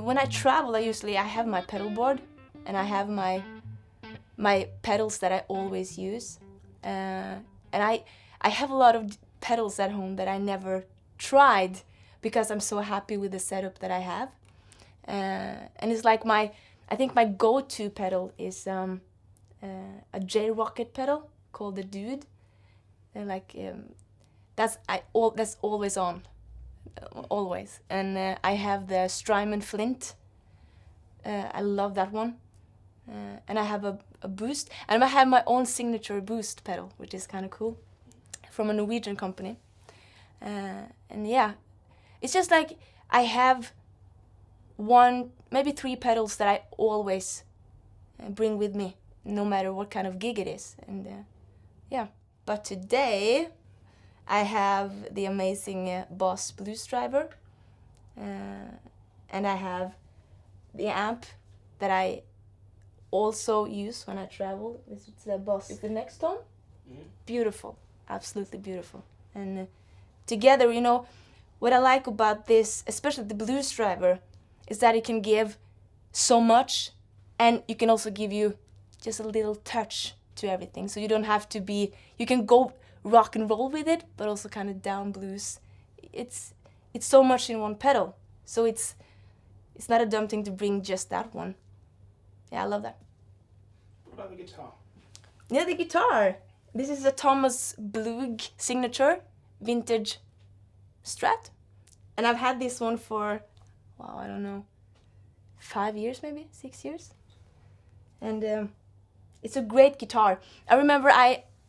When I travel, I have my pedal board, and I have my pedals that I always use, and I have a lot of pedals at home that I never tried because I'm so happy with the setup that I have, and it's like I think my go-to pedal is a J-Rocket pedal called the Dude, and that's always on. Always. And I have the Strymon Flint. I love that one. And I have a boost. And I have my own signature boost pedal, which is kind of cool, from a Norwegian company. And yeah, it's just like I have maybe 3 pedals that I always bring with me, no matter what kind of gig it is. And yeah. But today I have the amazing Boss Blues Driver, and I have the amp that I also use when I travel. It's the Boss. Is the next tone? Mm-hmm. Beautiful, absolutely beautiful. And together, what I like about this, especially the Blues Driver, is that it can give so much, and you can also give you just a little touch to everything. So you don't have to you can go rock and roll with it, but also kind of down blues. It's so much in one pedal, so it's not a dumb thing to bring just that one. Yeah, I love that. What about the guitar? Yeah, the guitar. This is a Thomas Blug signature vintage Strat, and I've had this one for I don't know, 5 years, maybe 6 years, and it's a great guitar. I remember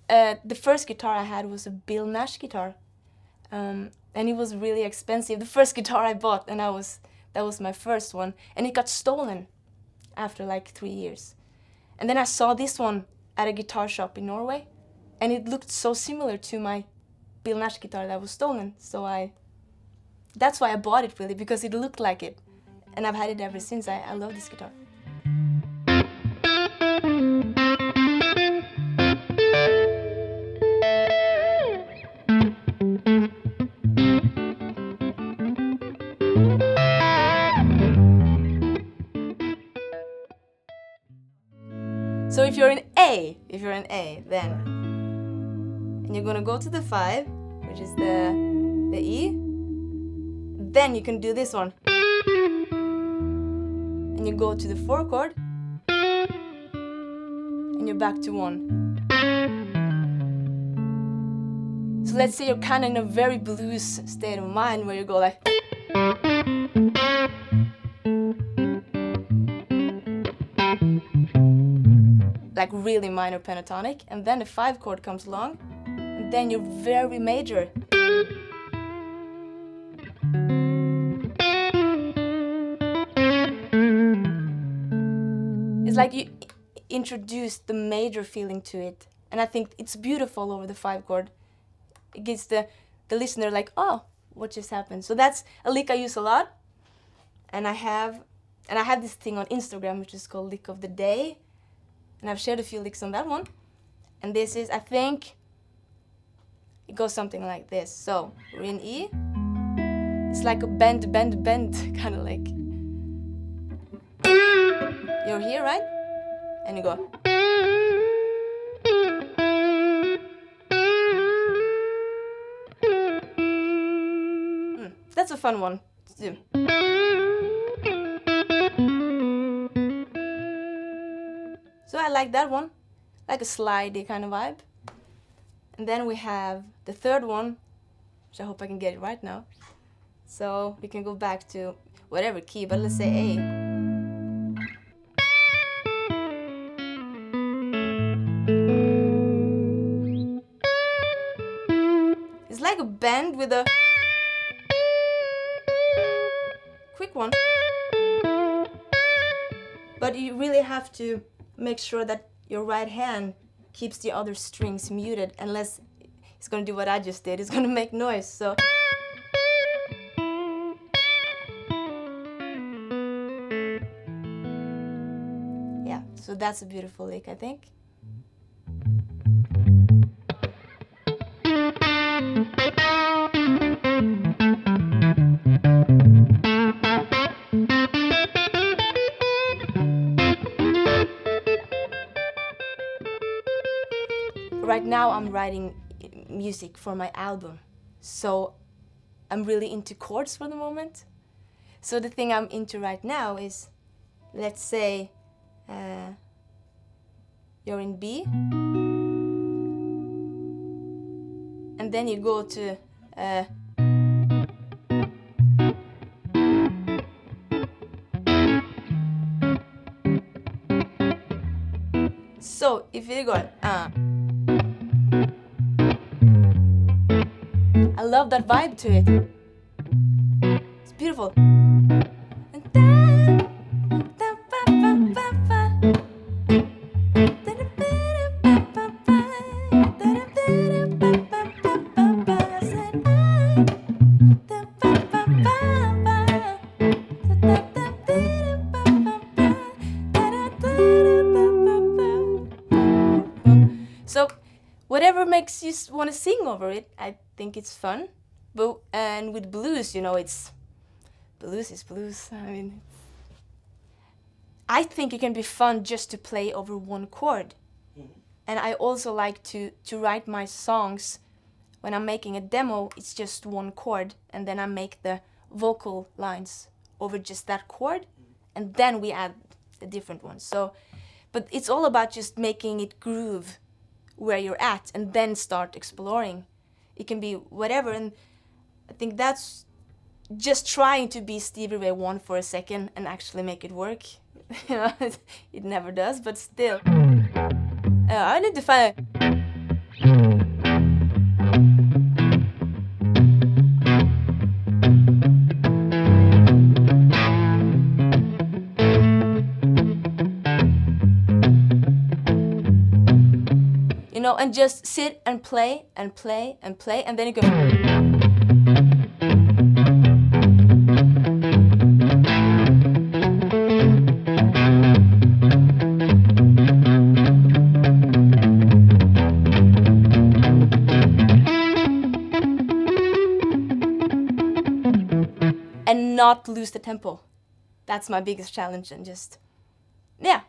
the first guitar I had was a Bill Nash guitar, and it was really expensive. The first guitar I bought, and that was my first one, and it got stolen after like 3 years. And then I saw this one at a guitar shop in Norway, and it looked so similar to my Bill Nash guitar that was stolen. So that's why I bought it, really, because it looked like it, and I've had it ever since. I love this guitar. So if you're in A, then, and you're gonna go to the 5, which is the E, then you can do this one, and you go to the 4 chord, and you're back to 1. So let's say you're kind of in a very blues state of mind, where you go like, really minor pentatonic, and then the 5 chord comes along, and then you're very major. It's like you introduce the major feeling to it, and I think it's beautiful over the 5 chord. It gives the listener like, oh, what just happened? So that's a lick I use a lot, and I have this thing on Instagram which is called Lick of the Day. And I've shared a few licks on that one. And this is, I think, it goes something like this. So, we're in E. It's like a bend, kind of like. You're here, right? And you go. That's a fun one to do. So I like that one, like a slidey kind of vibe. And then we have the 3rd one, which I hope I can get it right now. So we can go back to whatever key, but let's say A. It's like a bend with a quick one. But you really have to make sure that your right hand keeps the other strings muted, unless it's going to do what I just did. It's going to make noise. So So that's a beautiful lick, I think. Right now I'm writing music for my album, so I'm really into chords for the moment. So the thing I'm into right now is, let's say you're in B, and then you go to so if you go I love that vibe to it. It's beautiful. So whatever makes you want to sing over it, I think it's fun. But and with blues, you know, it's blues is blues. I mean, I think it can be fun just to play over one chord. And I also like to write my songs. When I'm making a demo, it's just one chord, and then I make the vocal lines over just that chord, and then we add the different ones. So, but it's all about just making it groove where you're at, and then start exploring. It can be whatever, and I think that's just trying to be Stevie Ray Vaughan for a second and actually make it work. You know, it never does, but still. I need to find. You know, and just sit and play and play and play, and then you go. And not lose the tempo. That's my biggest challenge, and just, yeah,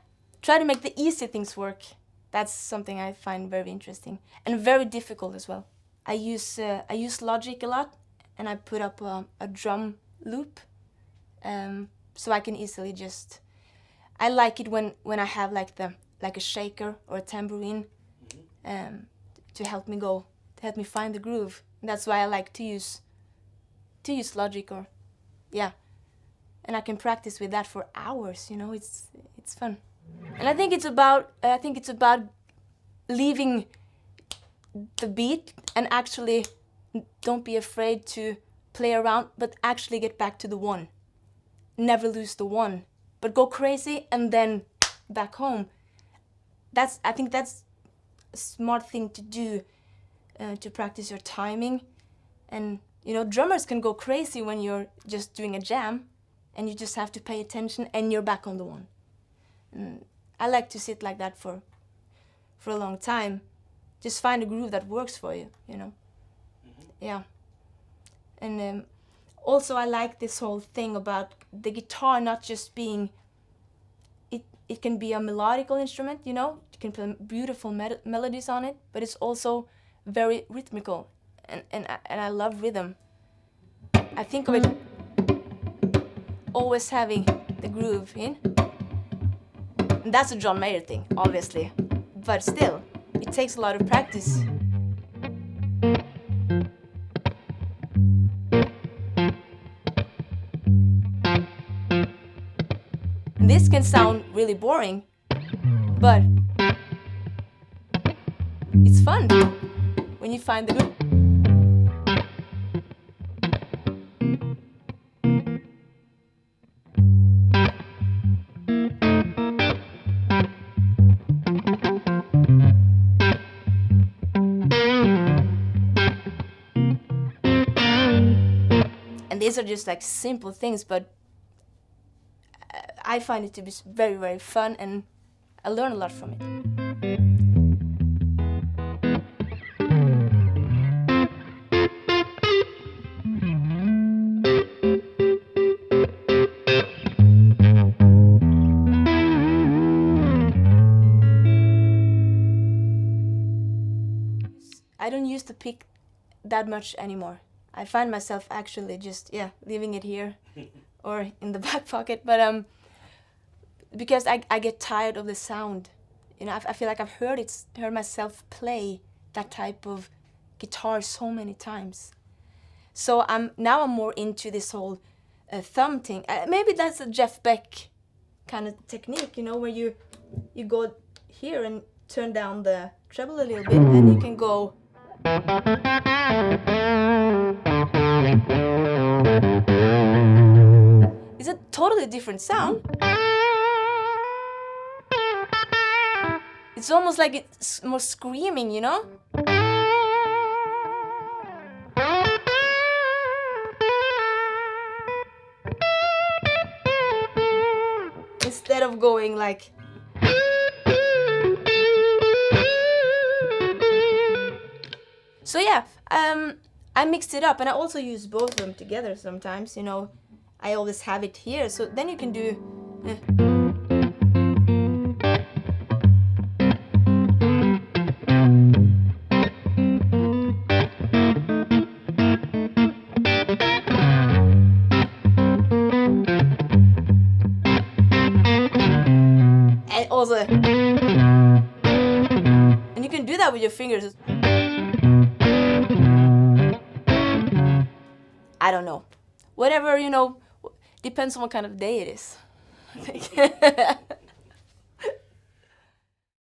try to make the easy things work. That's something I find very interesting and very difficult as well. I use Logic a lot, and I put up a drum loop, so I can easily just. I like it when I have like a shaker or a tambourine, to help me find the groove. And that's why I like to use Logic, or yeah, and I can practice with that for hours. You know, it's fun. And I think it's about leaving the beat and actually don't be afraid to play around, but actually get back to the one. Never lose the one, but go crazy and then back home. I think that's a smart thing to do, to practice your timing. And you know, drummers can go crazy when you're just doing a jam, and you just have to pay attention and you're back on the one. And I like to sit like that for a long time. Just find a groove that works for you, you know. Yeah. And also I like this whole thing about the guitar not just being, it can be a melodical instrument, you know. You can play beautiful melodies on it, but it's also very rhythmical. And I love rhythm. I think of it always having the groove in. And that's a John Mayer thing, obviously. But still, it takes a lot of practice. And this can sound really boring, but it's fun when you find the groove. These are just like simple things, but I find it to be very, very fun, and I learn a lot from it. I don't use the pick that much anymore. I find myself actually just leaving it here or in the back pocket, but because I get tired of the sound. You know, I feel like I've heard myself play that type of guitar so many times. So I'm more into this whole thumb thing. Maybe that's a Jeff Beck kind of technique, you know, where you go here and turn down the treble a little bit, and you can go. It's a totally different sound. It's almost like it's more screaming, you know? Instead of going like. So I mixed it up, and I also use both of them together sometimes, you know. I always have it here, so then you can do. And also. And you can do that with your fingers. I don't know. Whatever, you know, depends on what kind of day it is.